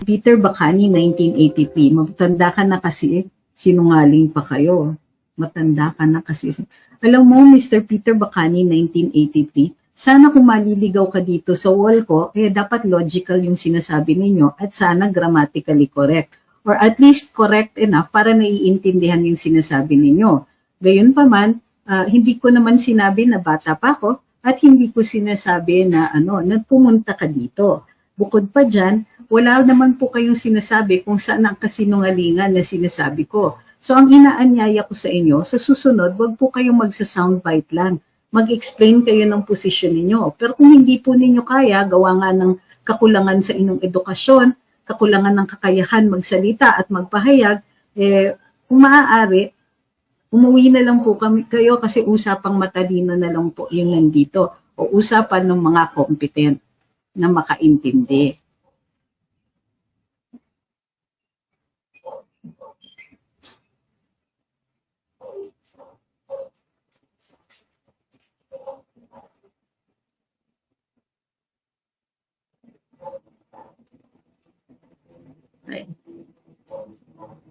Peter Bacani, 1983. Matanda ka na kasi, sinungaling pa kayo. Matanda ka na kasi. Alam mo, Mr. Peter Bacani, 1983, sana kung maliligaw ka dito sa wall ko, dapat logical yung sinasabi ninyo at sana grammatically correct. Or at least correct enough para naiintindihan yung sinasabi ninyo. Gayunpaman, hindi ko naman sinabi na bata pa ako at hindi ko sinasabi na pumunta ka dito. Bukod pa dyan, wala naman po kayong sinasabi kung saan ang kasinungalingan na sinasabi ko. So ang inaanyaya ko sa inyo, sa susunod, wag po kayong magsa-soundbite lang. Mag-explain kayo ng posisyon ninyo. Pero kung hindi po ninyo kaya, gawa nga ng kakulangan sa inyong edukasyon, kakulangan ng kakayahan magsalita at magpahayag, kung maaari, umuwi na lang po kayo kasi usapang matalino na lang po yung nandito o usapan ng mga competent na makaintindi.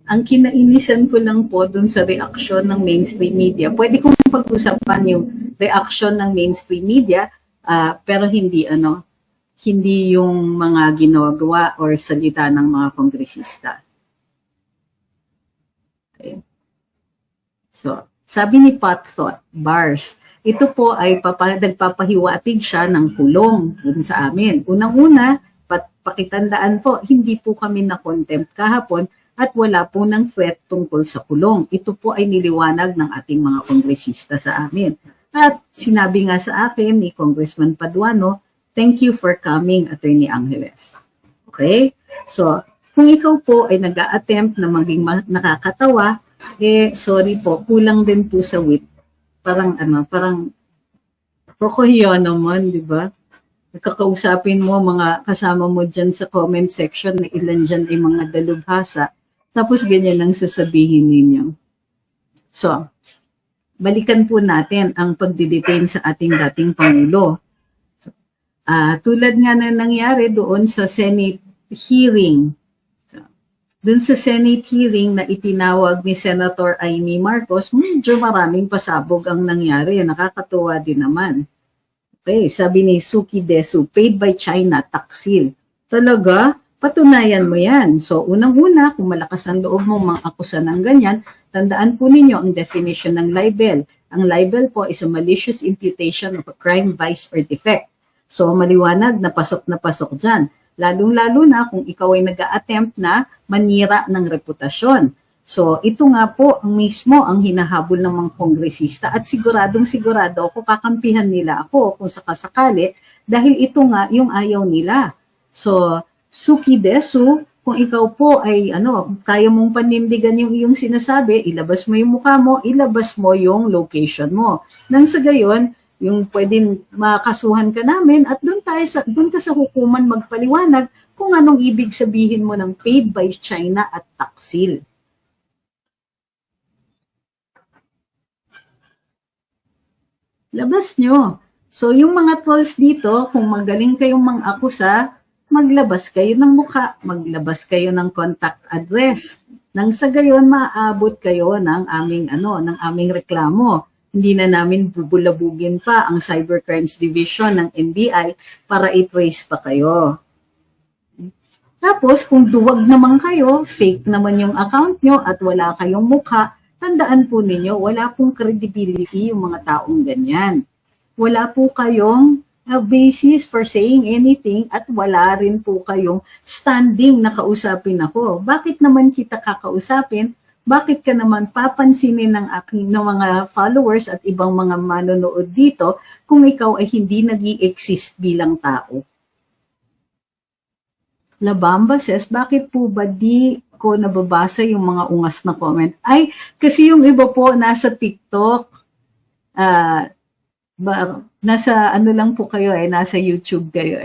Ang kinainisan ko lang po dun sa reaksyon ng mainstream media, pwede kong pag-usapan yung reaksyon ng mainstream media, pero hindi yung mga ginagawa or salita ng mga kongresista. Okay. So, sabi ni Pat Thought, Bars, ito po ay nagpapahiwatig siya ng kulong dun sa amin. Unang-una, pakitandaan po, hindi po kami na-contempt kahapon at wala po ng threat tungkol sa kulong. Ito po ay niliwanag ng ating mga kongresista sa amin. At sinabi nga sa akin ni Congressman Paduano, thank you for coming, Attorney Angeles. Okay? So, kung ikaw po ay nag-a-attempt na maging nakakatawa, sorry po, kulang din po sa wit. Parang prokohyo naman, di ba? Kakausapin mo mga kasama mo dyan sa comment section na ilan dyan ay mga dalubhasa. Tapos ganyan lang sasabihin ninyo. So, balikan po natin ang pagdidetain sa ating dating Pangulo. So, tulad nga na nangyari doon sa Senate hearing. So, doon sa Senate hearing na itinawag ni Senator Amy Marcos, medyo maraming pasabog ang nangyari. Nakakatuwa din naman. Okay, sabi ni Suki Desu, paid by China, taksil. Talaga? Patunayan mo yan. So, unang-una, kung malakas ang loob mong mga akusa ng ganyan, tandaan po ninyo ang definition ng libel. Ang libel po is a malicious imputation of a crime, vice, or defect. So, maliwanag na pasok dyan. Lalong-lalo na kung ikaw ay nag-a-attempt na manira ng reputasyon. So, ito nga po ang mismo ang hinahabol ng mga kongresista at siguradong-sigurado ako kakampihan nila ako kung sakasakali dahil ito nga yung ayaw nila. So, Suki Desu, kung ikaw po ay kaya mong panindigan yung iyong sinasabi, ilabas mo yung mukha mo, ilabas mo yung location mo. Nang sa gayon, yung pwedeng makasuhan ka namin at doon ka sa hukuman magpaliwanag kung anong ibig sabihin mo ng paid by China at taksil. Labas nyo. So, yung mga trolls dito, kung magaling kayong mang-akusa, maglabas kayo ng mukha, maglabas kayo ng contact address. Nang sa gayon, maaabot kayo ng aming reklamo. Hindi na namin bubulabugin pa ang Cybercrimes Division ng NBI para i-trace pa kayo. Tapos, kung duwag naman kayo, fake naman yung account nyo at wala kayong mukha, tandaan po ninyo, wala pong credibility yung mga taong ganyan. Wala po kayong basis for saying anything at wala rin po kayong standing na kausapin ako. Bakit naman kita kakausapin? Bakit ka naman papansinin ng mga followers at ibang mga manonood dito kung ikaw ay hindi nag-i-exist bilang tao? Labamba says, bakit po ba di ko nababasa yung mga ungas na comment? Ay, kasi yung iba po nasa TikTok, nasa lang po kayo nasa YouTube kayo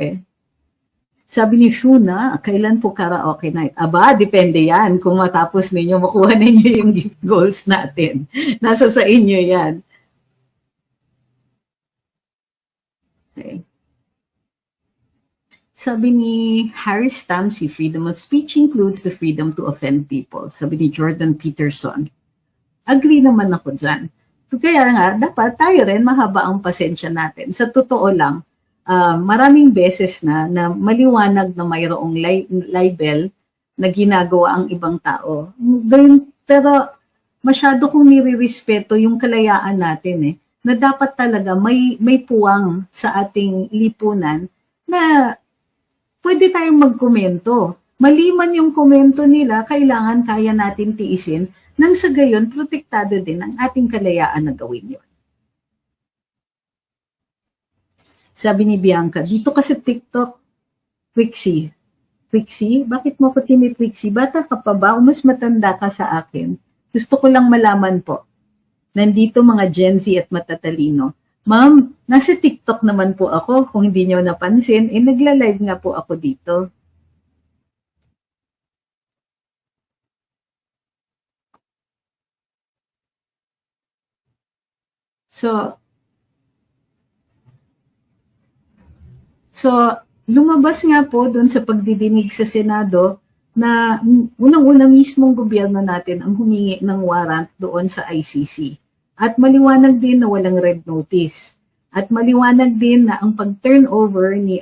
Sabi ni Shuna, kailan po karaoke night? Aba, depende yan. Kung matapos ninyo, makuha ninyo yung gift goals natin. Nasa sa inyo yan. Okay. Sabi ni Harry Stamsey, freedom of speech includes the freedom to offend people. Sabi ni Jordan Peterson. Agree naman ako dyan. Kaya nga, dapat tayo rin mahaba ang pasensya natin. Sa totoo lang, maraming beses na maliwanag na mayroong libel na ginagawa ang ibang tao. Pero masyado kong nire-respeto yung kalayaan natin na dapat talaga may puwang sa ating lipunan na pwede tayong magkomento. Maliman yung komento nila, kailangan kaya natin tiisin nang sa gayon protektado din ang ating kalayaan na gawin yun. Sabi ni Bianca, dito kasi TikTok, Trixie. Trixie? Bakit mo ko tini-Trixie? Bata ka pa ba o mas matanda ka sa akin? Gusto ko lang malaman po. Nandito mga Gen Z at matatalino. Ma'am, nasa TikTok naman po ako. Kung hindi nyo napansin, nagla-live nga po ako dito. So, lumabas nga po doon sa pagdidinig sa Senado na unang-una mismong gobyerno natin ang humingi ng warrant doon sa ICC. At maliwanag din na walang red notice. At maliwanag din na ang pag-turnover ni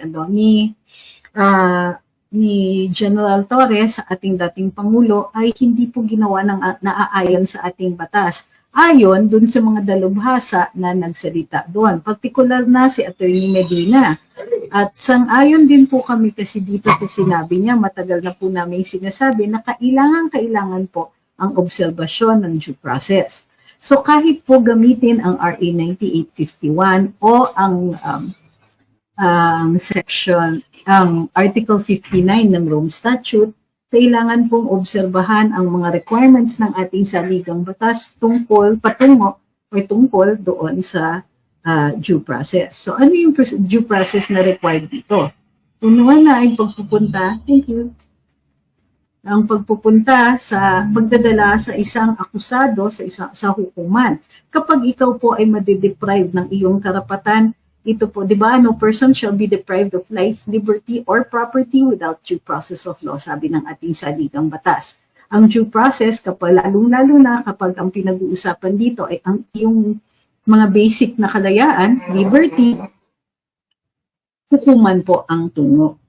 General Torres, ating dating Pangulo, ay hindi po ginawa ng naaayon sa ating batas. Ayon dun sa mga dalubhasa na nagsalita doon. Partikular na si Attorney Medina. At sang-ayon din po kami kasi dito sa sinabi niya, matagal na po namin sinasabi na kailangan po ang obserbasyon ng due process. So kahit po gamitin ang RA 9851 o ang Article 59 ng Rome Statute, kailangan pong obserbahan ang mga requirements ng ating saligang batas tungkol doon sa due process. So, ano yung due process na required dito? Unuan na ay pagpupunta, thank you, ang pagpupunta sa pagdadala sa isang akusado sa hukuman. Kapag ikaw po ay madideprive ng iyong karapatan, ito po, di ba, no person shall be deprived of life, liberty, or property without due process of law, sabi ng ating saligang batas. Ang due process, lalong-lalo na kapag ang pinag-uusapan dito ay ang iyong mga basic na kalayaan, liberty, hukuman po ang tungo.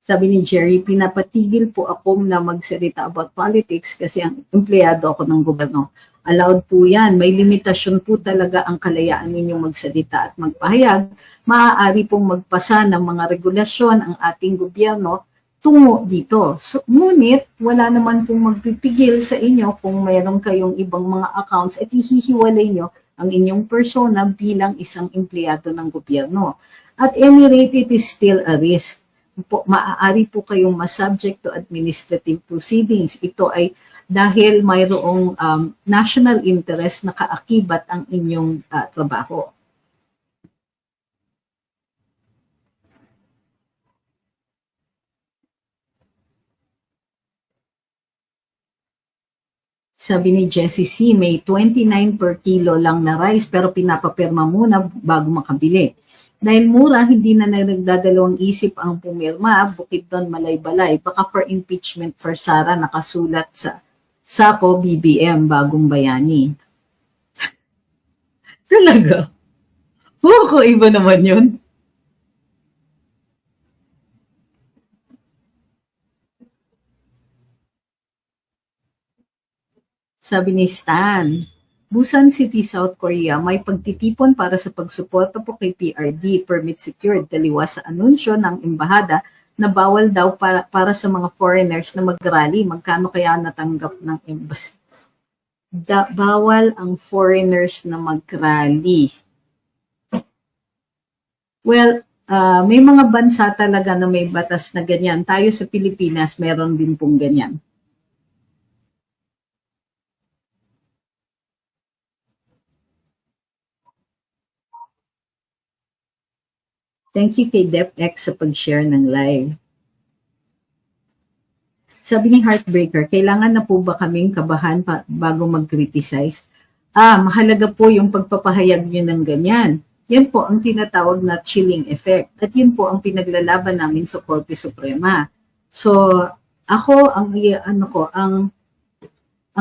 Sabi ni Jerry, pinapatigil po ako na magsalita about politics kasi ang empleyado ako ng gobyerno. Allowed po yan. May limitasyon po talaga ang kalayaan ninyong magsalita at magpahayag. Maaari pong magpasa ng mga regulasyon ang ating gobyerno tungo dito. So, ngunit, wala naman pong magpipigil sa inyo kung mayroon kayong ibang mga accounts at ihihiwalay nyo ang inyong persona bilang isang empleyado ng gobyerno. At any rate, it is still a risk. Maaari po kayong masubject to administrative proceedings. Ito ay dahil mayroong national interest na kaakibat ang inyong trabaho. Sabi ni Jessie C, may 29 per kilo lang na rice pero pinapapirma muna bago makabili. Dahil mura, hindi na nagdadalawang isip ang pumirma, bukid doon malay-balay. Baka for impeachment for Sara nakasulat sa Sako BBM Bagong Bayani. Talaga? Oo, iba naman yun. Sabi ni Stan, Busan City, South Korea, may pagtitipon para sa pagsuporta po kay PRD, permit secured, taliwas sa anunsyo ng embahada na bawal daw para sa mga foreigners na mag-rally. Magkano kaya natanggap ng embassy? Bawal ang foreigners na mag-rally. Well, may mga bansa talaga na may batas na ganyan. Tayo sa Pilipinas, meron din pong ganyan. Thank you kay DepX sa pag-share ng live. Sabi ni Heartbreaker, kailangan na po ba kaming kabahan bago mag-criticize? Mahalaga po yung pagpapahayag nyo ng ganyan. Yan po ang tinatawag na chilling effect. At yun po ang pinaglalaban namin sa Korte Suprema. So, ako, ang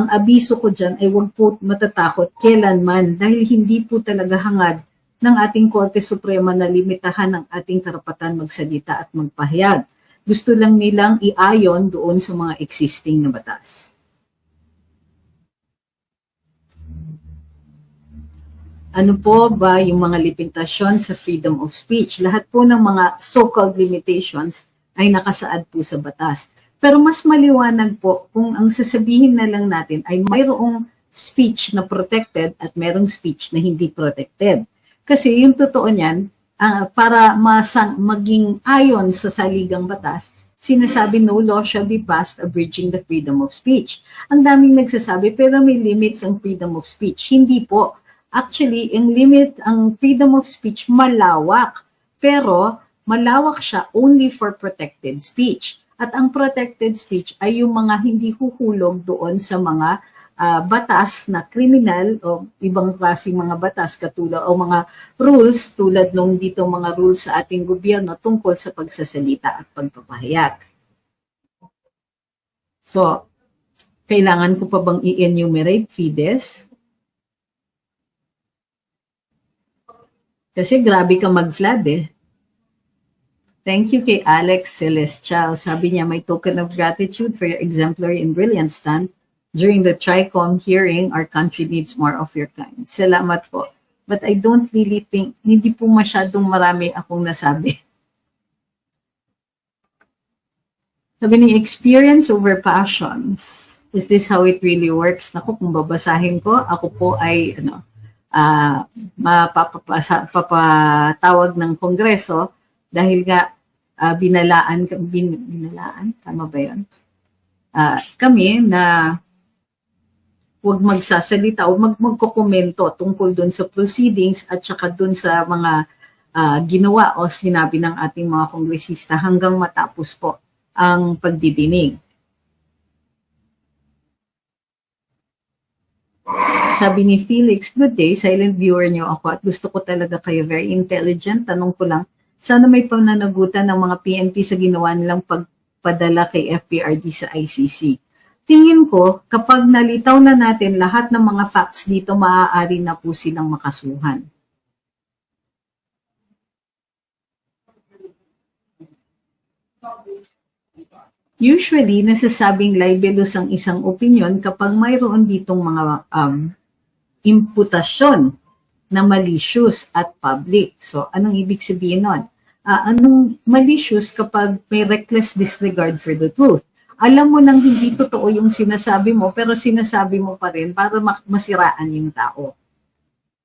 abiso ko dyan ay huwag po matatakot kailanman dahil hindi po talaga hangad ng ating Korte Suprema na limitahan ang ating karapatan magsalita at magpahayag. Gusto lang nilang iayon doon sa mga existing na batas. Ano po ba yung mga limitasyon sa freedom of speech? Lahat po ng mga so-called limitations ay nakasaad po sa batas. Pero mas maliwanag po kung ang sasabihin na lang natin ay mayroong speech na protected at mayroong speech na hindi protected. Kasi yung totoo niyan, para maging ayon sa saligang batas, sinasabi no law shall be passed abridging the freedom of speech. Ang daming nagsasabi pero may limits ang freedom of speech. Hindi po. Actually, ang freedom of speech malawak. Pero malawak siya only for protected speech. At ang protected speech ay yung mga hindi huhulog doon sa mga batas na kriminal o ibang klaseng mga batas katulad o mga rules tulad nung dito mga rules sa ating gobyerno tungkol sa pagsasalita at pagpapahayag. So, kailangan ko pa bang i-enumerate, Fides? Kasi grabe ka mag-flood eh. Thank you kay Alex Celestial. Sabi niya, my token of gratitude for your exemplary and brilliant stand during the TRICOM hearing. Our country needs more of your kind. Salamat po. But I don't really think, hindi po masyadong marami akong nasabi. Sabi ni, experience over passions. Is this how it really works? Naku, kung babasahin ko, ako po ay mapapatawag ng Kongreso dahil nga binalaan, tama ba yun? Kami na huwag magsasalita o magkokomento tungkol dun sa proceedings at saka dun sa mga ginawa o sinabi ng ating mga kongresista hanggang matapos po ang pagdidinig. Sabi ni Felix, good day, silent viewer niyo ako at gusto ko talaga kayo, very intelligent. Tanong ko lang, sana may pananagutan ng mga PNP sa ginawa nilang pagpadala kay FPRD sa ICC. Tingin ko, kapag nalitaw na natin lahat ng mga facts dito, maaari na po silang makasuhan. Usually, nasasabing libelous ang isang opinion kapag mayroon ditong mga imputasyon na malicious at public. So, anong ibig sabihin nun? Anong malicious kapag may reckless disregard for the truth? Alam mo nang hindi totoo yung sinasabi mo, pero sinasabi mo pa rin para masiraan yung tao.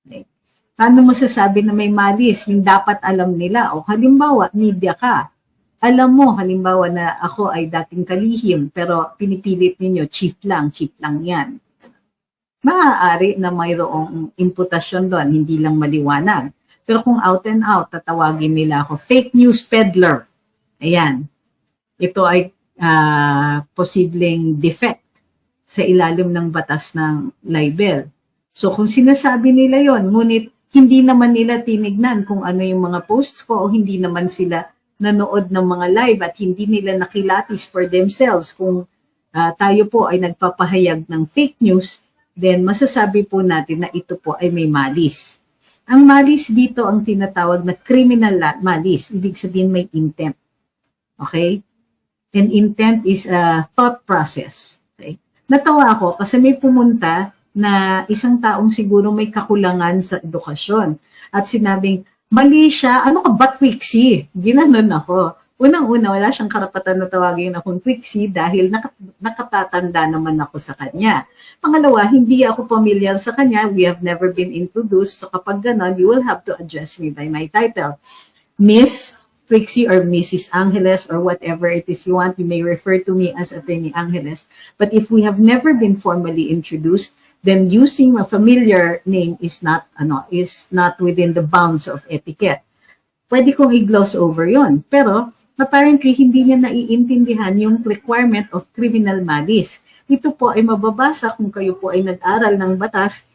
Okay. Paano masasabi na may malis? Yung dapat alam nila. O halimbawa, media ka. Alam mo, halimbawa na ako ay dating kalihim, pero pinipilit ninyo, chief lang yan. Maaari na mayroong imputasyon doon, hindi lang maliwanag. Pero kung out and out, tatawagin nila ako, fake news peddler. Ayan. Ito ay posibleng defect sa ilalim ng batas ng libel. So kung sinasabi nila yon, ngunit hindi naman nila tinignan kung ano yung mga posts ko o hindi naman sila nanood ng mga live at hindi nila nakilatis for themselves kung tayo po ay nagpapahayag ng fake news, then masasabi po natin na ito po ay may malis. Ang malis dito ang tinatawag na criminal malis. Ibig sabihin may intent. Okay? And intent is a thought process. Okay? Natawa ako kasi may pumunta na isang taong siguro may kakulangan sa edukasyon. At sinabing, mali siya, ano ka ba Trixie? Ginanon ako. Unang-una, wala siyang karapatan na tawagin akong Trixie dahil nakatatanda naman ako sa kanya. Pangalawa, hindi ako pamilyar sa kanya. We have never been introduced. So kapag ganon, you will have to address me by my title. Miss Trixie or Mrs. Angeles or whatever it is you want, you may refer to me as Attorney Angeles. But if we have never been formally introduced, then using a familiar name is not within the bounds of etiquette. Pwede kong i-gloss over yon. Pero apparently hindi niya naiintindihan yung requirement of criminal malice. Ito po ay mababasa kung kayo po ay nag-aral ng batas,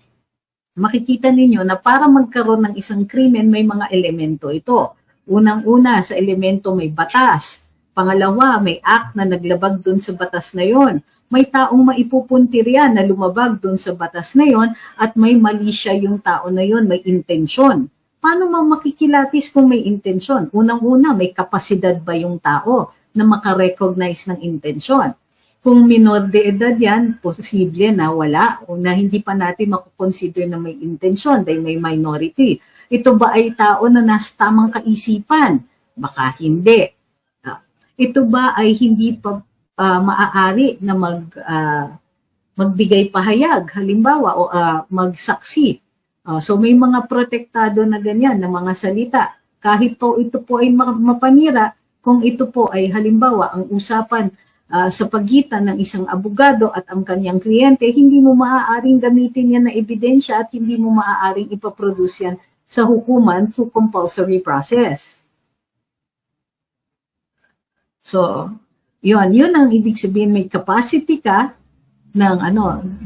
makikita ninyo na para magkaroon ng isang krimen may mga elemento ito. Unang-una, sa elemento may batas. Pangalawa, may act na naglabag dun sa batas na yon. May taong maipupuntirya na lumabag dun sa batas na yon at may mali siya yung tao na yon, may intensyon. Paano makikilatis kung may intensyon? Unang-una, may kapasidad ba yung tao na makarecognize ng intensyon? Kung minor de edad yan, posible na wala o na hindi pa natin makukonsider na may intensyon dahil may minority. Ito ba ay tao na nasa tamang kaisipan? Baka hindi. Ito ba ay hindi pa maaari na magbigay pahayag, halimbawa, o magsaksi? So may mga protektado na ganyan na mga salita. Kahit po ito po ay mapanira, kung ito po ay halimbawa ang usapan sa pagitan ng isang abogado at ang kanyang kliyente, hindi mo maaaring gamitin yan na ebidensya at hindi mo maaaring ipaproduce yan sa hukuman through compulsory process. So, yun ang ibig sabihin, may capacity ka ng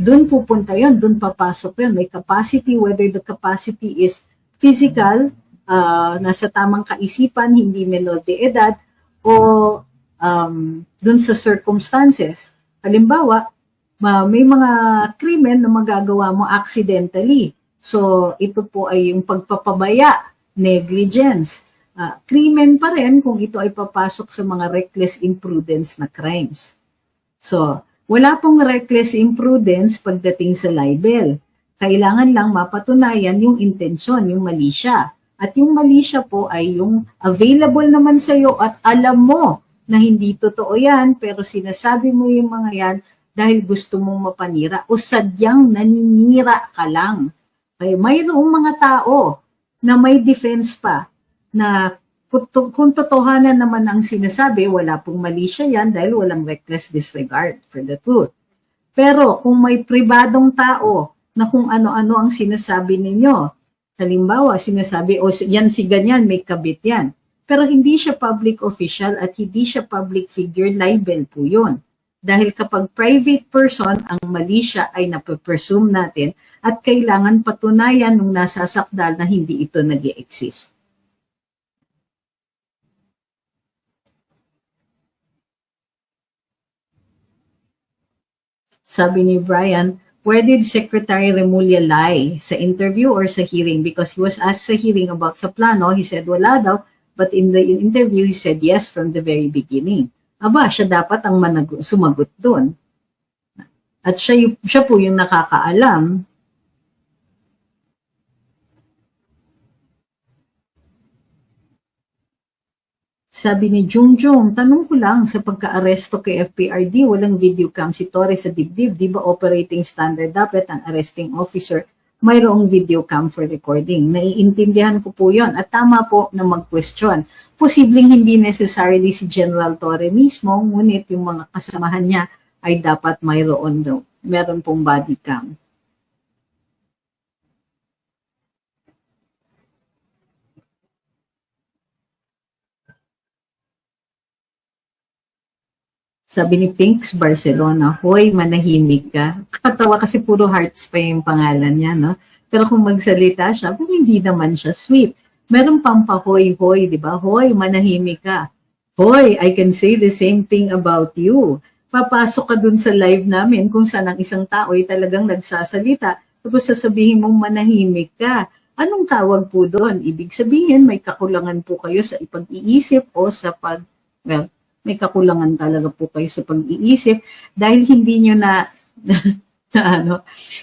dun pupunta yun, dun papasok yun. May capacity, whether the capacity is physical, nasa tamang kaisipan, hindi menor de edad, o dun sa circumstances. Halimbawa, may mga krimen na magagawa mo accidentally. So, ito po ay yung pagpapabaya, negligence. Krimen pa rin kung ito ay papasok sa mga reckless imprudence na crimes. So, wala pong reckless imprudence pagdating sa libel. Kailangan lang mapatunayan yung intensyon, yung mali siya. At yung mali siya po ay yung available naman sa'yo at alam mo na hindi totoo yan, pero sinasabi mo yung mga yan dahil gusto mong mapanira o sadyang naninira ka lang. Kaya mayroong mga tao na may defense pa na kung totohanan naman ang sinasabi, wala pong mali siya yan dahil walang reckless disregard for the truth. Pero kung may pribadong tao na kung ano-ano ang sinasabi ninyo, halimbawa sinasabi, yan si ganyan, may kabit yan. Pero hindi siya public official at hindi siya public figure, libel po yun. Dahil kapag private person, ang mali siya ay nape-presume natin at kailangan patunayan nung nasasakdal na hindi ito nag-i-exist. Sabi ni Brian, where did Secretary Remulla lie? Sa interview or sa hearing? Because he was asked sa hearing about sa plano, he said wala daw. But in the interview, he said yes from the very beginning. Aba, siya dapat ang sumagot doon. At siya po yung nakakaalam. Sabi ni Jungjung, tanong ko lang, sa pagka-aresto kay FPRD, walang video cam si Torres sa dibdib. Di ba operating standard dapat ang arresting officer mayroong video cam for recording? Naiintindihan ko po yon at tama po na mag-question. Posibleng hindi necessarily si General Torre mismo, ngunit yung mga kasamahan niya ay dapat meron pong body cam. Sabi ni Pinks Barcelona, hoy, manahimik ka. Katawa kasi puro hearts pa yung pangalan niya, no? Pero kung magsalita siya, pero hindi naman siya sweet. Meron pang pa-hoy-hoy, di ba? Hoy, manahimik ka. Hoy, I can say the same thing about you. Papasok ka dun sa live namin kung saan ang isang tao ay talagang nagsasalita, tapos sasabihin mong manahimik ka. Anong tawag po doon? Ibig sabihin, may kakulangan po kayo sa ipag-iisip o sa may kakulangan talaga po kayo sa pag-iisip dahil hindi nyo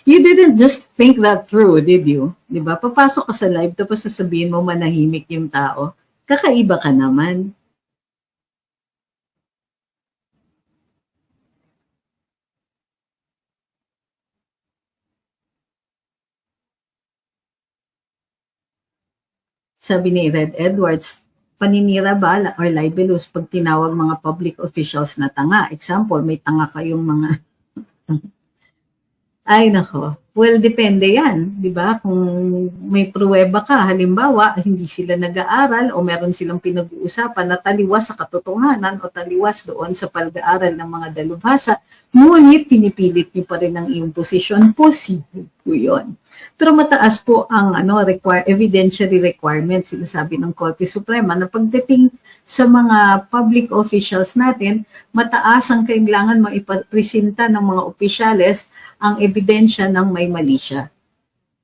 you didn't just think that through, did you? Diba? Papasok ka sa live tapos sasabihin mo manahimik yung tao. Kakaiba ka naman. Sabi ni Red Edwards, paninira ba or libelous pag tinawag mga public officials na tanga? Example, may tanga kayong mga Ay nako. Well, depende yan, 'di ba? Kung may pruweba ka, halimbawa, hindi sila nag-aaral o meron silang pinag-uusapan na taliwas sa katotohanan o taliwas doon sa pag-aaral ng mga dalubhasa, ngunit pinipilit niyo pa rin ang iyong posisyon, posible po 'yon. Pero mataas po ang evidentiary requirements, sinasabi ng Korte Suprema, na pagdating sa mga public officials natin, mataas ang kailangan maipresenta ng mga opisyales ang ebidensya ng may mali siya.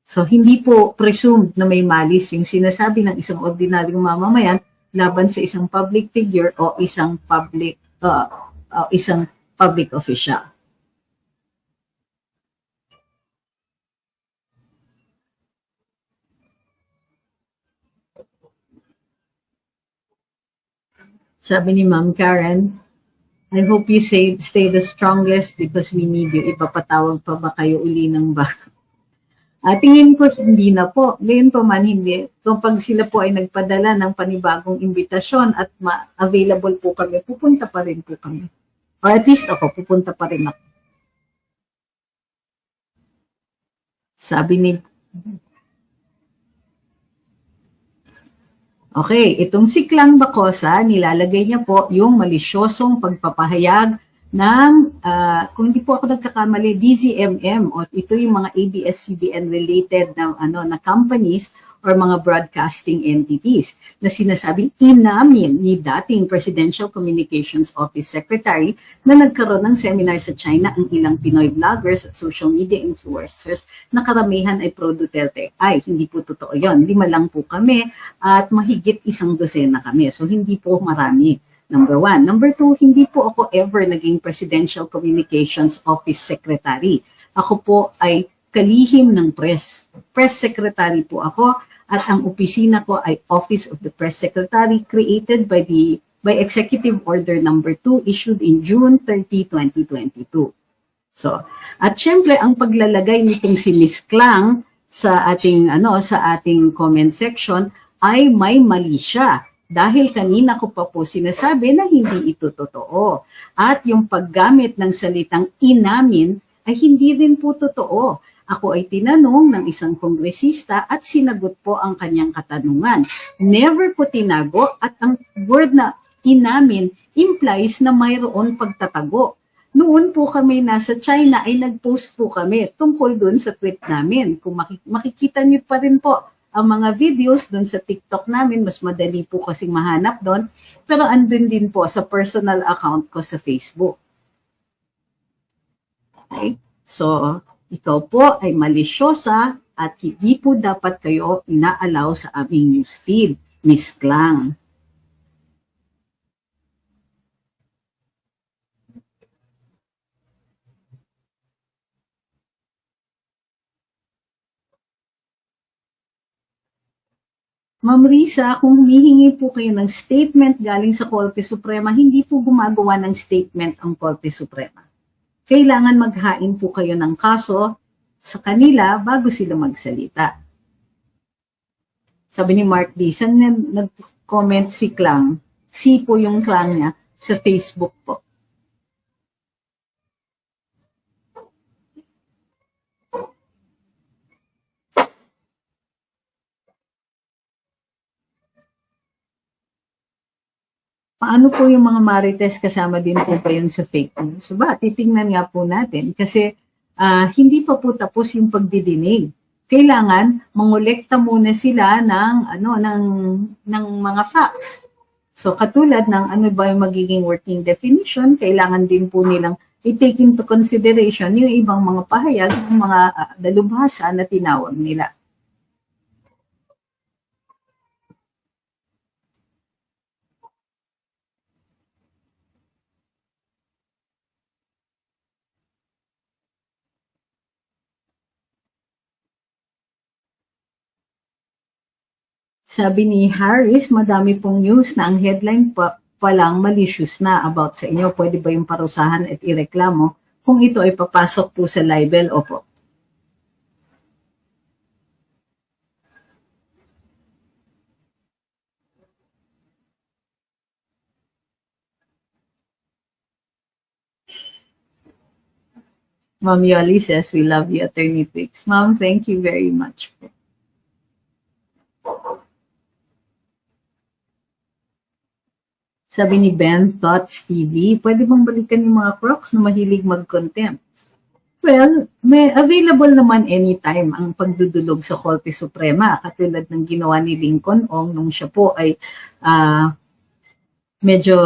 So, hindi po presumed na may malis yung sinasabi ng isang ordinaryong mamamayan laban sa isang public figure o isang public official. Sabi ni Ma'am Karen, I hope you stay the strongest because we need you. Ipapatawag pa ba kayo uli ng bago? Tingin ko hindi na po. Ngayon pa man hindi. Kapag sila po ay nagpadala ng panibagong imbitasyon at available po kami, pupunta pa rin po kami. Or at least ako, pupunta pa rin ako. Sabi ni Okay, itong si Klang Bacosa, nilalagay niya po yung malisyosong pagpapahayag ng, kung hindi po ako nagkakamali, DZMM, o ito yung mga ABS-CBN related na companies or mga broadcasting entities na sinasabing inamin ni dating Presidential Communications Office Secretary na nagkaroon ng seminar sa China ang ilang Pinoy vloggers at social media influencers na karamihan ay pro-Duterte. Ay, hindi po totoo yon. 5 lang po kami at mahigit 1 dosena kami. So, hindi po marami. Number 1. Number 2, hindi po ako ever naging Presidential Communications Office Secretary. Ako po ay kalihim ng press. Press Secretary po ako at ang opisina ko ay Office of the Press Secretary created by Executive Order number 2 issued in June 30, 2022. So, at syempre ang paglalagay nitong si Miss Klang sa ating comment section ay may mali siya. Dahil kanina ko pa po sinasabi na hindi ito totoo. At yung paggamit ng salitang inamin ay hindi rin po totoo. Ako ay tinanong ng isang kongresista at sinagot po ang kanyang katanungan. Never po tinago at ang word na inamin implies na mayroon pagtatago. Noon po kami nasa China ay nag-post po kami tungkol doon sa trip namin. Kung makikita niyo pa rin po ang mga videos doon sa TikTok namin, mas madali po kasing mahanap doon. Pero andun din po sa personal account ko sa Facebook. Okay? So, ikaw po ay malisyosa at hindi po dapat kayo inaalaw sa aming newsfeed, Miss Klang. Ma'am Risa, kung humihingi po kayo ng statement galing sa Korte Suprema, hindi po gumagawa ng statement ang Korte Suprema. Kailangan maghain po kayo ng kaso sa kanila bago sila magsalita. Sabi ni Mark D, saan nag-comment si Klang? Si po yung Klang niya sa Facebook po. Paano po yung mga marites, kasama din po ba yun sa fake news? So ba, titingnan nga po natin kasi hindi pa po tapos yung pagdidinig. Kailangan mangolekta muna sila ng mga facts. So katulad ng ano ba yung magiging working definition, kailangan din po nilang i-take into consideration yung ibang mga pahayag ng mga dalubhasa na tinawag nila. Sabi ni Harris, madami pong news na ang headline pa lang malicious na about sa inyo. Pwede ba yung parusahan at ireklamo kung ito ay papasok po sa libel? Opo. Ma'am Yoli says, we love you, Attorney Pix. Ma'am, thank you very much po. Sabi ni Ben, Thoughts TV, pwede bang balikan yung mga Crocs na mahilig mag-contempt? Well, may available naman anytime ang pagdudulog sa Korte Suprema, katulad ng ginawa ni Lincoln Ong nung siya po ay medyo